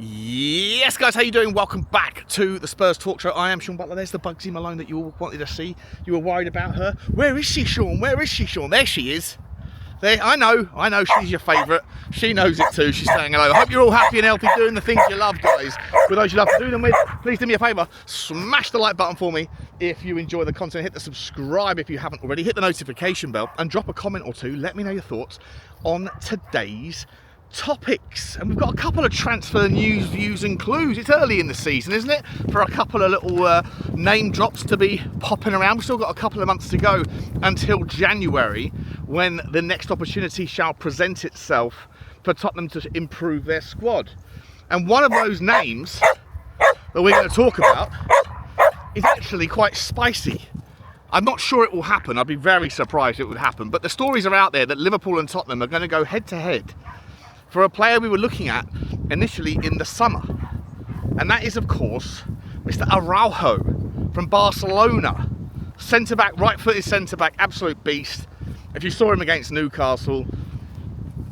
Yes, guys, how you doing? Welcome back to the Spurs Talk Show. I am Sean Butler. There's the Bugsy Malone that you all wanted to see. You were worried about her. Where is she, Sean? Where is she, Sean? There she is. There, I know, she's your favourite. She knows it too. She's saying hello. I hope you're all happy and healthy doing the things you love, guys. For those you love to do them with, please do me a favour. Smash the like button for me if you enjoy the content. Hit the subscribe if you haven't already. Hit the notification bell and drop a comment or two. Let me know your thoughts on today's topics. And we've got a couple of transfer news, views and clues. It's early in the season, isn't it, for a couple of little name drops to be popping around. We've still got a couple of months to go until January, when the next opportunity shall present itself for Tottenham to improve their squad. And one of those names that we're going to talk about is actually quite spicy. I'm not sure it will happen. I'd be very surprised if it would happen, but the stories are out there that Liverpool and Tottenham are going to go head to head for a player we were looking at initially in the summer. And that is, of course, Mr. Araujo from Barcelona. Centre-back, right-footed centre-back, absolute beast. If you saw him against Newcastle,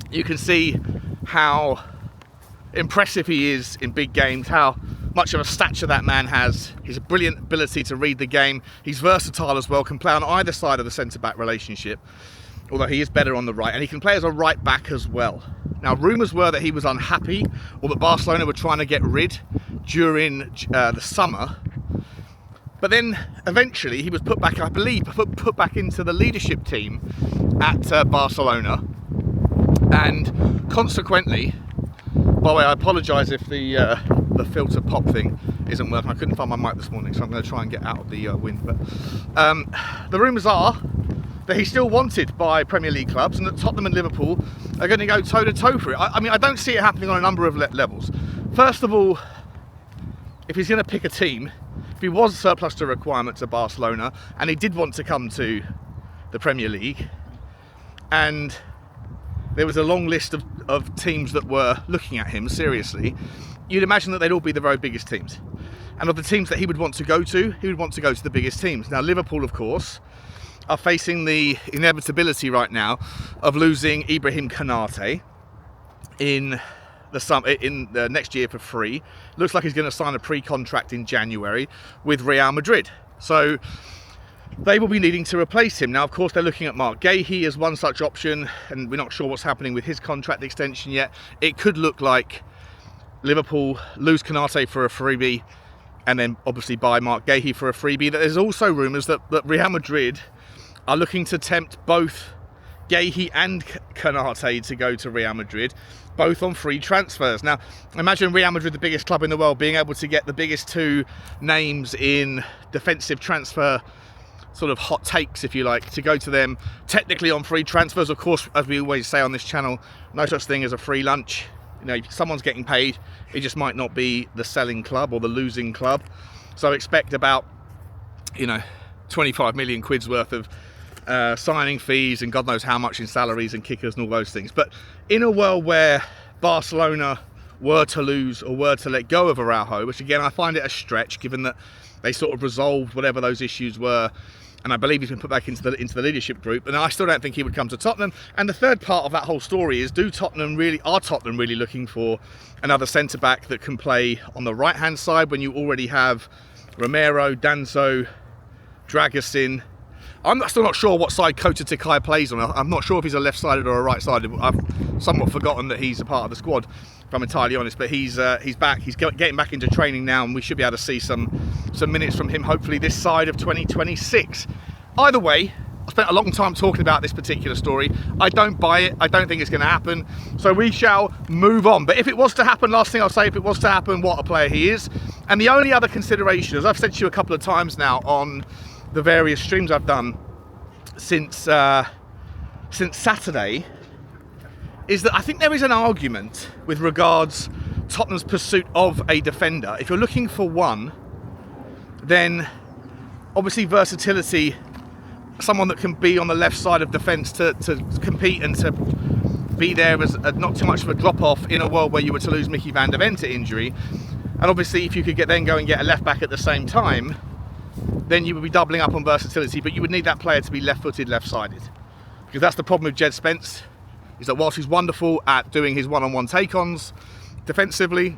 you can see how impressive he is in big games, how much of a stature that man has. He's a brilliant ability to read the game. He's versatile as well, can play on either side of the centre-back relationship, although he is better on the right, and he can play as a right back as well. Now, rumours were that he was unhappy, or that Barcelona were trying to get rid during the summer. But then, eventually, he was put back, I believe, put back into the leadership team at Barcelona. And consequently, by the way, I apologise if the filter pop thing isn't working. I couldn't find my mic this morning, so I'm going to try and get out of the wind. But the rumours are that he's still wanted by Premier League clubs, and that Tottenham and Liverpool are going to go toe-to-toe for it. I mean, I don't see it happening on a number of levels. First of all, if he's going to pick a team, if he was surplus to requirement to Barcelona, and he did want to come to the Premier League, and there was a long list of teams that were looking at him seriously, you'd imagine that they'd all be the very biggest teams. And of the teams that he would want to go to, he would want to go to the biggest teams. Now, Liverpool, of course, are facing the inevitability right now of losing Ibrahim Konate in the next year for free. Looks like he's going to sign a pre-contract in January with Real Madrid. So they will be needing to replace him. Now, of course, they're looking at Mark Gallagher as one such option, and we're not sure what's happening with his contract extension yet. It could look like Liverpool lose Konate for a freebie, and then obviously buy Mark Gallagher for a freebie. There's also rumours that Real Madrid are looking to tempt both Gallagher and Konate to go to Real Madrid, both on free transfers. Now, imagine Real Madrid, the biggest club in the world, being able to get the biggest two names in defensive transfer sort of hot takes, if you like, to go to them technically on free transfers. Of course, as we always say on this channel, no such thing as a free lunch. You know, if someone's getting paid, it just might not be the selling club or the losing club. So expect about, 25 million quid's worth of signing fees and God knows how much in salaries and kickers and all those things. But in a world where Barcelona were to lose or were to let go of Araujo, which again I find it a stretch given that they sort of resolved whatever those issues were, and I believe he's been put back into the leadership group, and I still don't think he would come to Tottenham. And the third part of that whole story is, are Tottenham really looking for another centre-back that can play on the right-hand side when you already have Romero, Danso, Dragusin? I'm still not sure what side Kota Takai plays on. I'm not sure if he's a left-sided or a right-sided. I've somewhat forgotten that he's a part of the squad, if I'm entirely honest. But he's back. He's getting back into training now, and we should be able to see some minutes from him, hopefully this side of 2026. Either way, I spent a long time talking about this particular story. I don't buy it. I don't think it's going to happen. So we shall move on. But if it was to happen, last thing I'll say, if it was to happen, what a player he is. And the only other consideration, as I've said to you a couple of times now on the various streams I've done since Saturday, is that I think there is an argument with regards Tottenham's pursuit of a defender. If you're looking for one, then obviously versatility, someone that can be on the left side of defence to compete and to be there as not too much of a drop-off in a world where you were to lose Micky van der Ven to injury. And obviously if you could go and get a left back at the same time, then you would be doubling up on versatility, but you would need that player to be left-footed, left-sided. Because that's the problem with Jed Spence, is that whilst he's wonderful at doing his one-on-one take-ons defensively,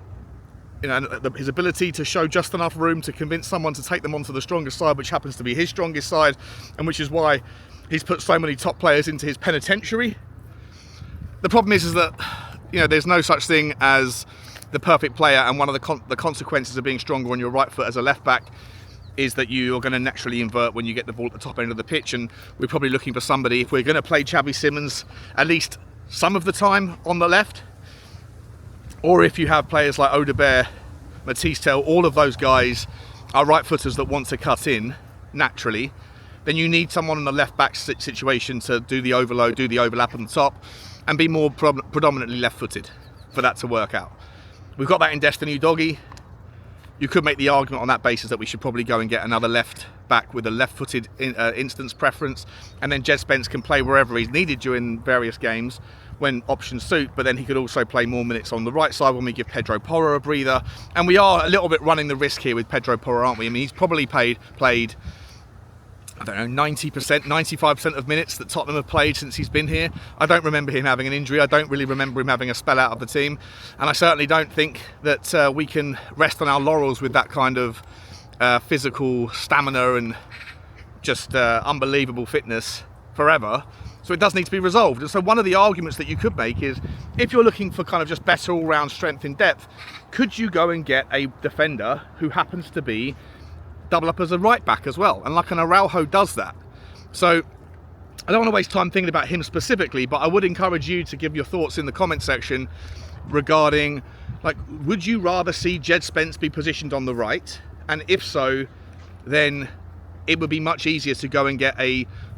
his ability to show just enough room to convince someone to take them onto the strongest side, which happens to be his strongest side, and which is why he's put so many top players into his penitentiary. The problem is that, there's no such thing as the perfect player, and one of the consequences of being stronger on your right foot as a left back is that you're going to naturally invert when you get the ball at the top end of the pitch. And we're probably looking for somebody, if we're going to play Xavi Simons at least some of the time on the left, or if you have players like Udogie, Mathys Tel, all of those guys are right footers that want to cut in naturally, then you need someone in the left back situation to do the overload, do the overlap on the top, and be more predominantly left footed for that to work out. We've got that in Destiny Udogie. You could make the argument on that basis that we should probably go and get another left back with a left-footed instance preference, and then Jed Spence can play wherever he's needed during various games when options suit, but then he could also play more minutes on the right side when we give Pedro Porro a breather. And we are a little bit running the risk here with Pedro Porro, aren't we? I mean, he's probably played I don't know, 90%, 95% of minutes that Tottenham have played since he's been here. I don't remember him having an injury. I don't really remember him having a spell out of the team. And I certainly don't think that we can rest on our laurels with that kind of physical stamina and just unbelievable fitness forever. So it does need to be resolved. And so one of the arguments that you could make is, if you're looking for kind of just better all-round strength in depth, could you go and get a defender who happens to be double up as a right back as well, and like an Araujo does that? So I don't want to waste time thinking about him specifically, but I would encourage you to give your thoughts in the comment section regarding, like, would you rather see Jed Spence be positioned on the right? And if so, then it would be much easier to go and get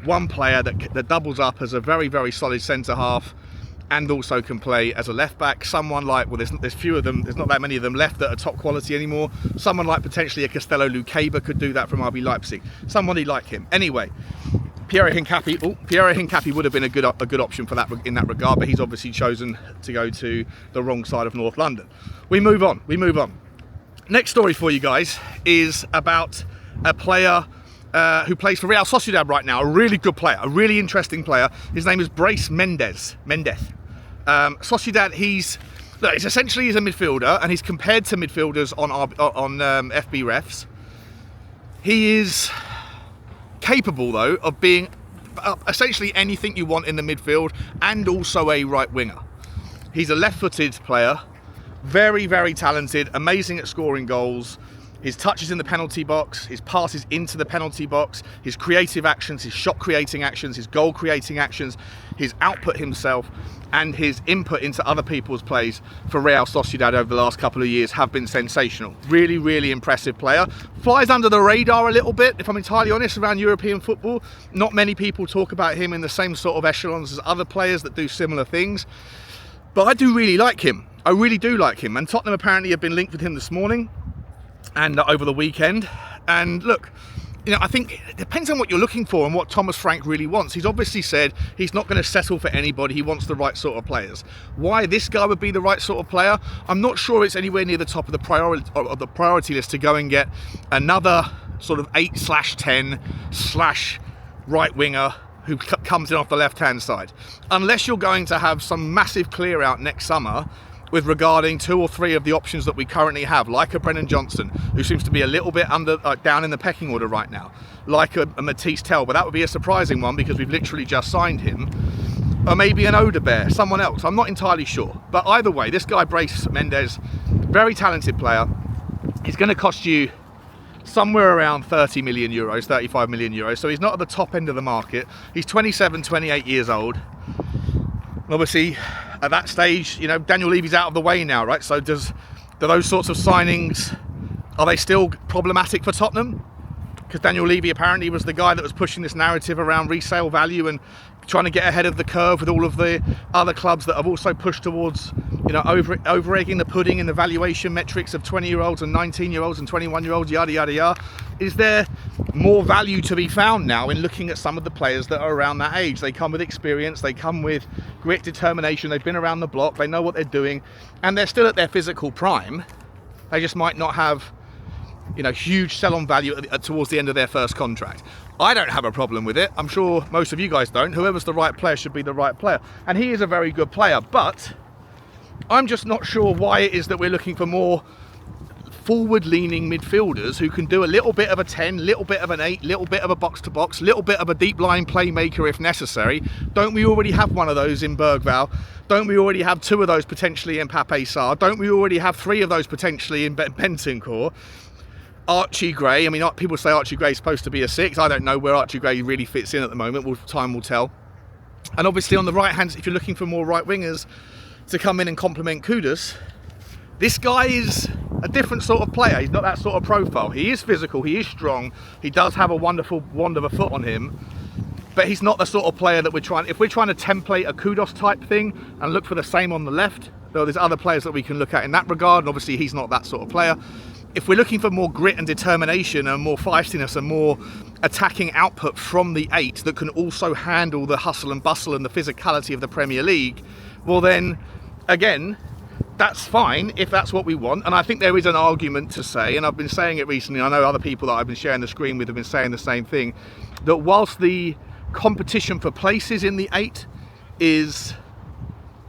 one player that doubles up as a very, very solid centre half and also can play as a left back. Someone like, well, there's few of them, there's not that many of them left that are top quality anymore. Someone like potentially a Castello Lucaba could do that from RB Leipzig. Somebody like him. Anyway, Piero Hincapié would have been a good option for that in that regard, but he's obviously chosen to go to the wrong side of North London. We move on. Next story for you guys is about a player who plays for Real Sociedad right now. A really good player, a really interesting player. His name is Brais Mendes. Sociedad, he's essentially a midfielder, and he's compared to midfielders on FB refs. He is capable, though, of being essentially anything you want in the midfield, and also a right winger. He's a left-footed player, very, very talented, amazing at scoring goals. His touches in the penalty box, his passes into the penalty box, his creative actions, his shot creating actions, his goal creating actions, his output himself, and his input into other people's plays for Real Sociedad over the last couple of years have been sensational. Really, really impressive player. Flies under the radar a little bit, if I'm entirely honest, around European football. Not many people talk about him in the same sort of echelons as other players that do similar things. But I do really like him. I really do like him. And Tottenham apparently have been linked with him this morning and over the weekend. And look, I think it depends on what you're looking for and what Thomas Frank really wants. He's obviously said he's not going to settle for anybody. He wants the right sort of players. Why this guy would be the right sort of player, I'm not sure it's anywhere near the top of the priority list to go and get another sort of 8/10/ right winger who comes in off the left-hand side. Unless you're going to have some massive clear out next summer with regarding 2 or 3 of the options that we currently have, like a Brennan Johnson, who seems to be a little bit down in the pecking order right now, like a Mathys Tel, but that would be a surprising one because we've literally just signed him, or maybe an Udogie, someone else, I'm not entirely sure. But either way, this guy Brais Mendes, very talented player. He's going to cost you somewhere around 30 million euros, 35 million euros, so he's not at the top end of the market. He's 27, 28 years old. Obviously, at that stage, Daniel Levy's out of the way now, right? So do those sorts of signings, are they still problematic for Tottenham? Because Daniel Levy apparently was the guy that was pushing this narrative around resale value and trying to get ahead of the curve with all of the other clubs that have also pushed towards, over-egging the pudding in the valuation metrics of 20-year-olds and 19-year-olds and 21-year-olds, yada, yada, yada. Is there more value to be found now in looking at some of the players that are around that age? They come with experience, they come with grit, determination, they've been around the block, they know what they're doing, and they're still at their physical prime. They just might not have, huge sell-on value towards the end of their first contract. I don't have a problem with it. I'm sure most of you guys don't. Whoever's the right player should be the right player. And he is a very good player, but I'm just not sure why it is that we're looking for more forward-leaning midfielders who can do a little bit of a 10, little bit of an 8, little bit of a box-to-box, little bit of a deep-line playmaker if necessary. Don't we already have one of those in Berghvall? Don't we already have 2 of those potentially in Pape Sarr? Don't we already have 3 of those potentially in Bentancur? Archie Gray, I mean, people say Archie Gray is supposed to be a 6. I don't know where Archie Gray really fits in at the moment. Time will tell. And obviously on the right hand, if you're looking for more right wingers to come in and complement Kudus, this guy is a different sort of player. He's not that sort of profile. He is physical, he is strong, he does have a wonderful wand of a foot on him, but he's not the sort of player that if we're trying to template a Kudus type thing and look for the same on the left, well, there's other players that we can look at in that regard, and obviously he's not that sort of player. If we're looking for more grit and determination and more feistiness and more attacking output from the 8 that can also handle the hustle and bustle and the physicality of the Premier League, well then, again, that's fine if that's what we want. And I think there is an argument to say, and I've been saying it recently, I know other people that I've been sharing the screen with have been saying the same thing, that whilst the competition for places in the 8 is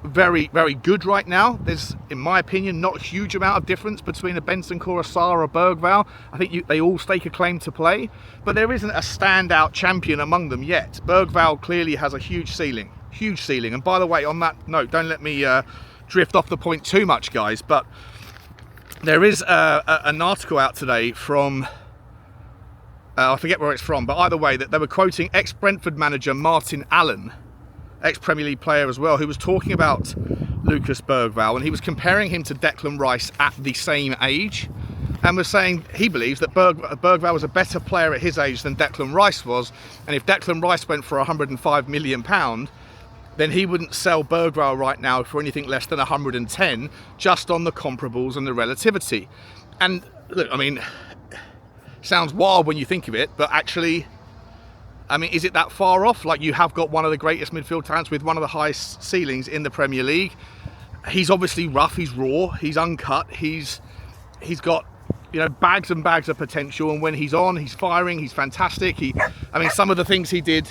very, very good right now, there's, in my opinion, not a huge amount of difference between a Bentancur, a Sarr or a Berghvall. I think they all stake a claim to play, but there isn't a standout champion among them yet. Berghvall clearly has a huge ceiling, and by the way, on that note, don't let me drift off the point too much, guys, but there is an article out today from I forget where it's from, but either way, that they were quoting ex-Brentford manager Martin Allen, ex-Premier League player as well, who was talking about Lucas Berghvall, and he was comparing him to Declan Rice at the same age, and was saying he believes that Berghvall was a better player at his age than Declan Rice was, and if Declan Rice went for £105 million, then he wouldn't sell Berghvall right now for anything less than 110, just on the comparables and the relativity. And look, I mean, sounds wild when you think of it, but actually, I mean, is it that far off? Like, you have got one of the greatest midfield talents with one of the highest ceilings in the Premier League. He's obviously rough, he's raw, he's uncut, he's got, you know, bags and bags of potential, and when he's on, he's firing, he's fantastic. I mean, some of the things he did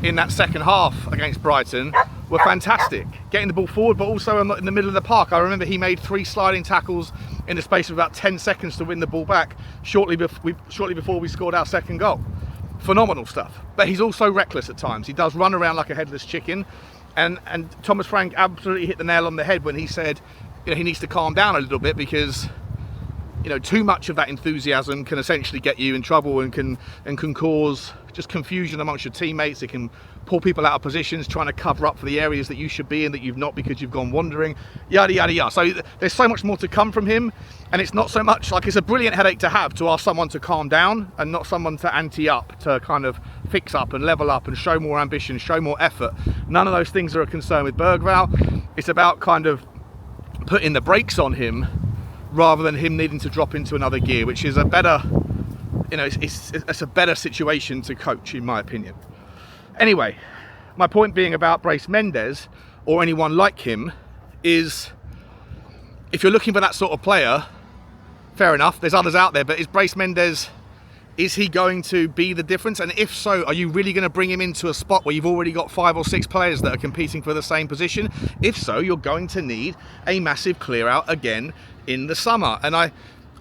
in that second half against Brighton were fantastic. Getting the ball forward, but also in the middle of the park. I remember he made 3 sliding tackles in the space of about 10 seconds to win the ball back shortly before we scored our second goal. Phenomenal stuff. But he's also reckless at times. He does run around like a headless chicken. And Thomas Frank absolutely hit the nail on the head when he said, you know, he needs to calm down a little bit, because, you know, too much of that enthusiasm can essentially get you in trouble and can cause just confusion amongst your teammates. It can pull people out of positions trying to cover up for the areas that you should be in that you've not because you've gone wandering, yada yada yada. So there's so much more to come from him, and it's not so much like, it's a brilliant headache to have, to ask someone to calm down and not someone to ante up, to kind of fix up and level up and show more ambition, show more effort. None of those things are a concern with Berghvall. It's about kind of putting the brakes on him rather than him needing to drop into another gear, which is a better, you know, it's a better situation to coach, in my opinion. Anyway, my point being about Brais Mendes, or anyone like him, is if you're looking for that sort of player, fair enough, there's others out there, but is Brais Mendes, is he going to be the difference? And if so, are you really going to bring him into a spot where you've already got 5 or 6 players that are competing for the same position? If so, you're going to need a massive clear out again in the summer. And I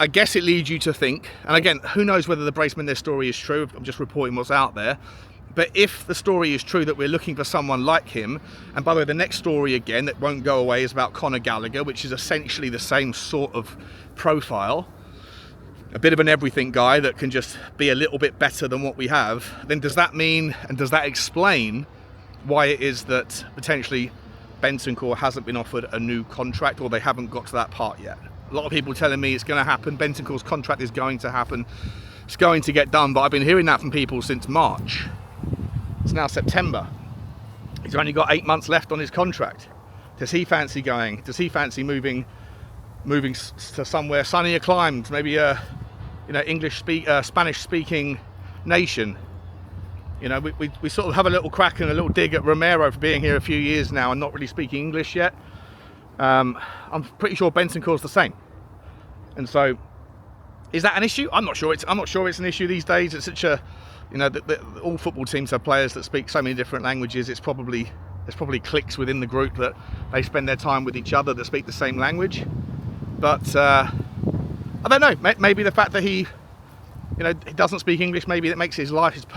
guess it leads you to think, and again, who knows whether the Brais Mendes story is true, I'm just reporting what's out there, but if the story is true that we're looking for someone like him, and by the way, the next story again that won't go away is about Conor Gallagher, which is essentially the same sort of profile, a bit of an everything guy that can just be a little bit better than what we have, then does that mean, and does that explain why it is that potentially Bentancur hasn't been offered a new contract, or they haven't got to that part yet? A lot of people telling me it's going to happen, Bentancur's contract is going to happen, it's going to get done, but I've been hearing that from people since March. It's now September. He's only got 8 months left on his contract. Does he fancy going? Does he fancy moving to somewhere sunnier climes, maybe a, you know, Spanish-speaking nation? You know, we sort of have a little crack and a little dig at Romero for being here a few years now and not really speaking English yet. I'm pretty sure Bentancur's the same. And so, is that an issue? I'm not sure it's an issue these days. It's such a, you know, all football teams have players that speak so many different languages. There's probably cliques within the group that they spend their time with each other that speak the same language. But I don't know, maybe the fact that he doesn't speak English, maybe it makes his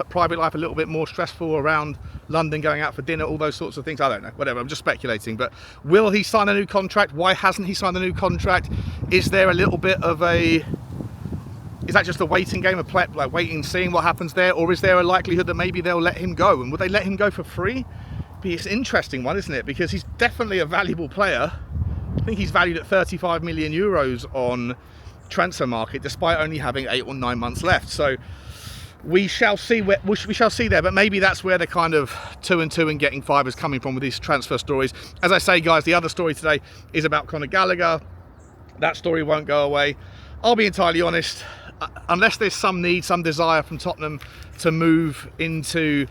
private life a little bit more stressful around London, going out for dinner, all those sorts of things. I don't know, whatever, I'm just speculating. But will he sign a new contract? Why hasn't he signed a new contract? Is there a little bit of is that just a waiting game, like waiting, seeing what happens there? Or is there a likelihood that maybe they'll let him go? And would they let him go for free? It's an interesting one, isn't it? Because he's definitely a valuable player. I think he's valued at 35 million euros on transfer market, despite only having 8 or 9 months left. So we shall see we shall see there. But maybe that's where the kind of 2 and 2 and getting 5 is coming from with these transfer stories. As I say, guys, the other story today is about Conor Gallagher. That story won't go away. I'll be entirely honest, unless there's some need, some desire from Tottenham to move into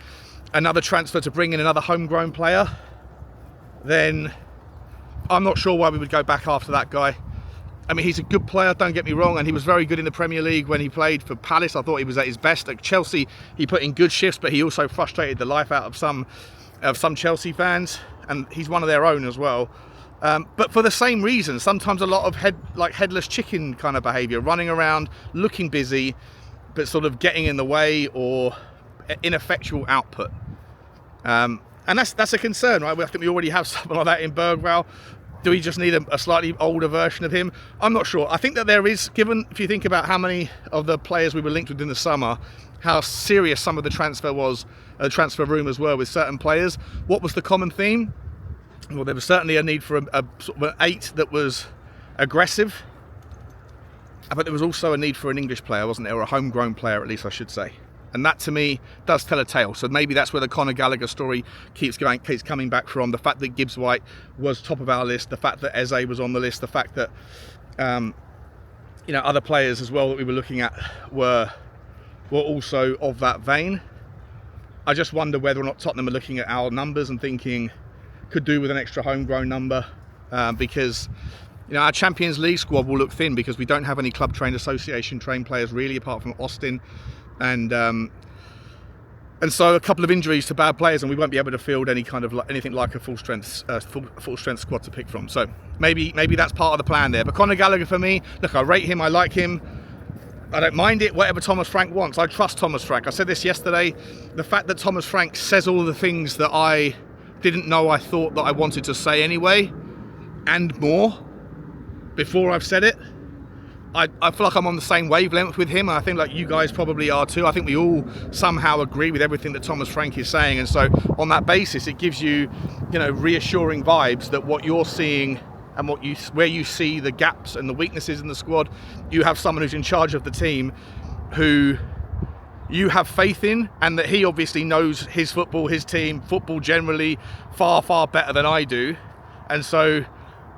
another transfer, to bring in another homegrown player, then I'm not sure why we would go back after that guy. I mean, he's a good player, don't get me wrong, and he was very good in the Premier League when he played for Palace. I thought he was at his best. At Chelsea, he put in good shifts, but he also frustrated the life out of some Chelsea fans, and he's one of their own as well. But for the same reason, sometimes a lot of headless chicken kind of behaviour, running around, looking busy, but sort of getting in the way, or ineffectual output. And that's a concern, right? I think we already have something like that in Berghvall. Do we just need a slightly older version of him? I'm not sure. I think that there is, given, if you think about how many of the players we were linked with in the summer, how serious some of the transfer rumours were with certain players, what was the common theme? Well, there was certainly a need for a sort of an 8 that was aggressive. But there was also a need for an English player, wasn't there? Or a homegrown player, at least I should say. And that, to me, does tell a tale. So maybe that's where the Conor Gallagher story keeps coming back from. The fact that Gibbs White was top of our list, the fact that Eze was on the list, the fact that other players as well that we were looking at were also of that vein. I just wonder whether or not Tottenham are looking at our numbers and thinking could do with an extra homegrown number, because our Champions League squad will look thin because we don't have any club trained, association trained players really, apart from Austin. And so a couple of injuries to bad players, and we won't be able to field anything like a full strength squad to pick from. So maybe that's part of the plan there. But Conor Gallagher, for me, look, I rate him, I like him, I don't mind it, whatever Thomas Frank wants. I trust Thomas Frank. I said this yesterday. The fact that Thomas Frank says all of the things that I didn't know I thought that I wanted to say anyway, and more, before I've said it, I feel like I'm on the same wavelength with him, and I think like you guys probably are too. I think we all somehow agree with everything that Thomas Frank is saying, and so on that basis it gives you, reassuring vibes that what you're seeing and where you see the gaps and the weaknesses in the squad, you have someone who's in charge of the team who you have faith in, and that he obviously knows his football, his team, football generally far, far better than I do, and so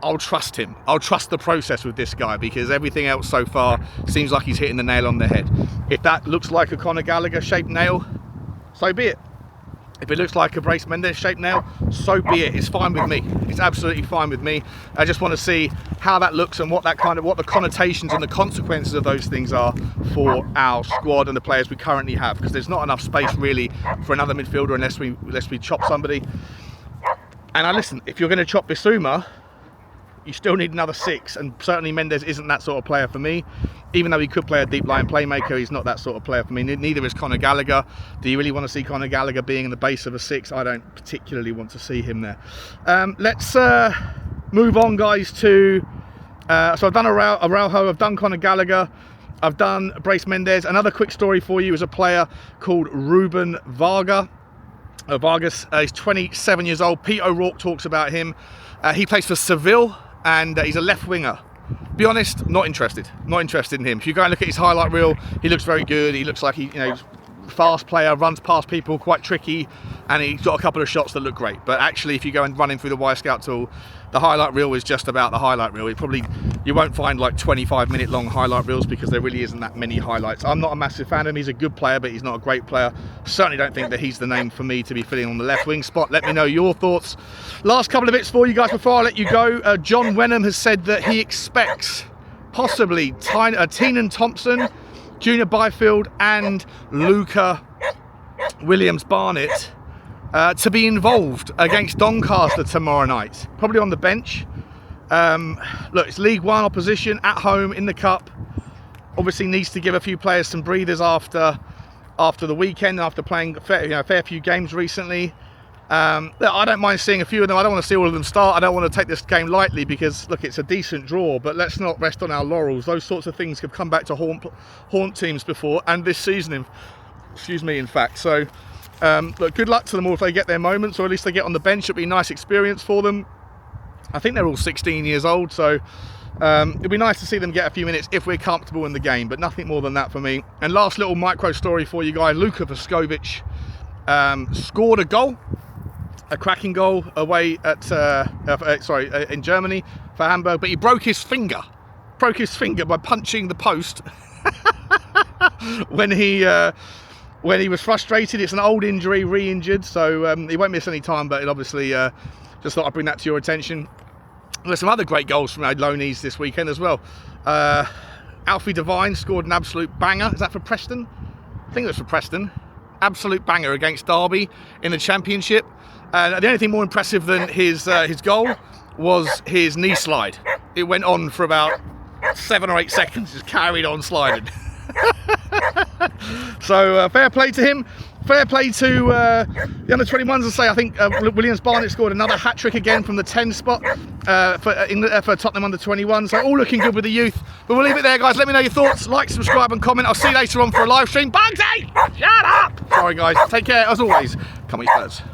I'll trust him. I'll trust the process with this guy, because everything else so far seems like he's hitting the nail on the head. If that looks like a Conor Gallagher shaped nail, so be it. If it looks like a Brais Mendes shaped nail, so be it. It's fine with me. It's absolutely fine with me. I just want to see how that looks and what the connotations and the consequences of those things are for our squad and the players we currently have, because there's not enough space really for another midfielder unless we chop somebody. And listen, if you're going to chop Bissouma, you still need another 6, and certainly Mendes isn't that sort of player for me. Even though he could play a deep line playmaker, he's not that sort of player for me. Neither is Conor Gallagher. Do you really want to see Conor Gallagher being in the base of a 6? I don't particularly want to see him there. Let's move on, guys, to... so I've done Araujo, I've done Conor Gallagher, I've done Brais Mendes. Another quick story for you is a player called Ruben Vargas. He's 27 years old. Pete O'Rourke talks about him. He plays for Seville, and he's a left winger. Be honest, not interested in him. If you go and look at his highlight reel, he looks very good. He looks like he's fast player, runs past people, quite tricky, and he's got a couple of shots that look great. But actually, if you go and run him through the Y-Scout tool, the highlight reel is just about the highlight reel. You won't find like 25-minute long highlight reels, because there really isn't that many highlights. I'm not a massive fan of him. He's a good player, but he's not a great player. Certainly don't think that he's the name for me to be filling on the left wing spot. Let me know your thoughts. Last couple of bits for you guys before I let you go. John Wenham has said that he expects possibly Teenan Thompson, Junior Byfield and Luca Williams-Barnett to be involved against Doncaster tomorrow night. Probably on the bench. Look, it's League One opposition at home in the cup. Obviously needs to give a few players some breathers after the weekend, after playing a fair few games recently. Look, I don't mind seeing a few of them. I don't want to see all of them start. I don't want to take this game lightly because, look, it's a decent draw, but let's not rest on our laurels. Those sorts of things have come back to haunt teams before, and this season, in fact. So, look, good luck to them all if they get their moments, or at least they get on the bench. It'll be a nice experience for them. I think they're all 16 years old, so it'd be nice to see them get a few minutes if we're comfortable in the game, but nothing more than that for me. And last little micro story for you guys, Luka Vuskovic scored a goal, a cracking goal away at in Germany for Hamburg, but he broke his finger by punching the post when he was frustrated. It's an old injury, re-injured, so he won't miss any time, but it obviously just thought I'd bring that to your attention. There's some other great goals from our loanees this weekend as well. Alfie Devine scored an absolute banger. Is that for Preston? I think it was for Preston. Absolute banger against Derby in the Championship. The only thing more impressive than his goal was his knee slide. It went on for about 7 or 8 seconds, just carried on sliding. So fair play to him. Fair play to the under-21s. I say, I think Williams Barnett scored another hat-trick again from the 10 spot for Tottenham under-21. So all looking good with the youth. But we'll leave it there, guys. Let me know your thoughts. Like, subscribe and comment. I'll see you later on for a live stream. Bugsy! Shut up! Sorry, guys. Take care. As always, come on, Spurs.